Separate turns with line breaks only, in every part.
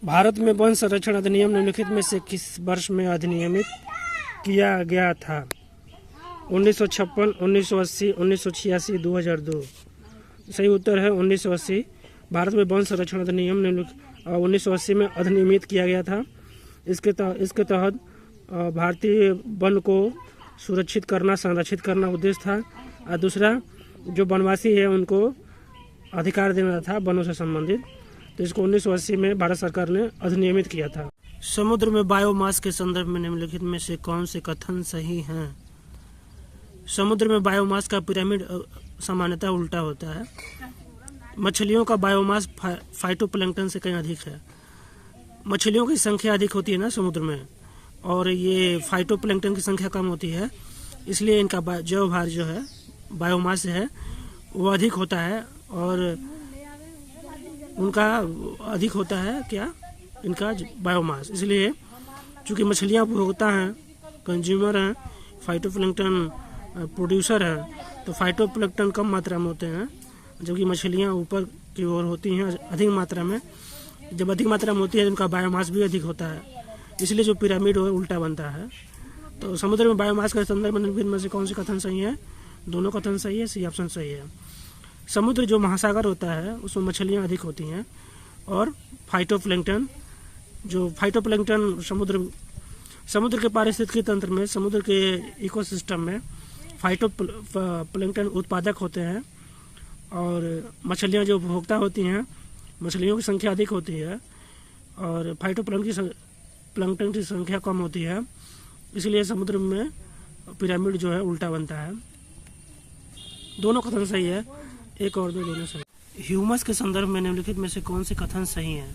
भारत में वन संरक्षण अधिनियम निम्नलिखित में से किस वर्ष में अधिनियमित किया गया था? 1956, 1980, 1986, 2002। सही उत्तर है 1980। भारत में वन संरक्षण अधिनियम 1980 में अधिनियमित किया गया था। इसके तहत भारतीय वन को सुरक्षित करना, संरक्षित करना उद्देश्य था। और दूसरा, जो वनवासी है उनको अधिकार देना था वनों से संबंधित। तो इसको 1980 में भारत सरकार ने अधिनियमित किया था। समुद्र में बायोमास के संदर्भ में निम्नलिखित में से कौन से कथन सही हैं? समुद्र में बायोमास का पिरामिड सामान्यतः उल्टा होता है। मछलियों का बायोमास फाइटोप्लैंक्टन से कहीं अधिक है। मछलियों की संख्या अधिक होती है ना समुद्र में, और ये फाइटोप्लैंक्टन की संख्या कम होती है, इसलिए इनका जैव भार जो है, बायोमास है, वो अधिक होता है। और उनका अधिक होता है क्या, इनका बायोमास। इसलिए चूँकि मछलियाँ उपभोक्ता हैं, कंज्यूमर हैं, फाइटोप्लैंक्टन प्रोड्यूसर हैं, तो फाइटोप्लैंक्टन कम मात्रा में होते हैं, जबकि मछलियाँ ऊपर की ओर होती हैं अधिक मात्रा में। जब अधिक मात्रा में होती है, उनका बायोमास भी अधिक होता है, इसलिए जो पिरामिड है उल्टा बनता है। तो समुद्र में बायोमास के संदर्भ में से कौन से कथन सही है? दोनों कथन सही है, सी ऑप्शन सही है। समुद्र जो महासागर होता है उसमें मछलियाँ अधिक होती हैं, और फाइटोप्लैंक्टन समुद्र के पारिस्थितिकी तंत्र में, समुद्र के इकोसिस्टम में फाइटोप्लैंक्टन उत्पादक होते हैं, और मछलियाँ जो उपभोक्ता होती हैं, मछलियों की संख्या अधिक होती है, और फाइटोप्लैंक्टन की संख्या कम होती है। इसलिए समुद्र में पिरामिड जो है उल्टा बनता है। दोनों कथन सही है, एक और दो दोनों सही। ह्यूमस के संदर्भ में निम्नलिखित में से कौन से कथन सही हैं?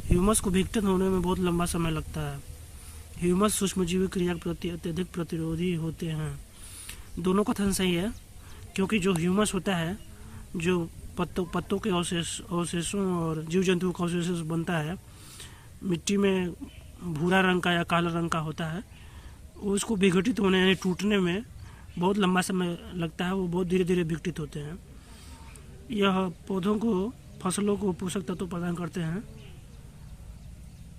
ह्यूमस को विघटित होने में बहुत लंबा समय लगता है। ह्यूमस सूक्ष्मजीवी क्रिया के प्रति अत्यधिक प्रतिरोधी होते हैं। दोनों कथन सही है, क्योंकि जो ह्यूमस होता है, जो पत्तों के अवशेषों और जीव जंतुओं का अवशेष बनता है, मिट्टी में भूरा रंग का या काला रंग का होता है, उसको विघटित होने यानी टूटने में बहुत लंबा समय लगता है। वो बहुत धीरे धीरे विघटित होते हैं। यह पौधों को, फसलों को पोषक तत्व प्रदान करते हैं।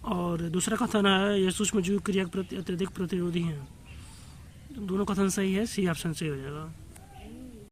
और दूसरा कथन है, यह सूक्ष्मजीवी क्रिया के प्रति अत्यधिक प्रतिरोधी हैं। दोनों कथन सही है, सी ऑप्शन सही हो जाएगा।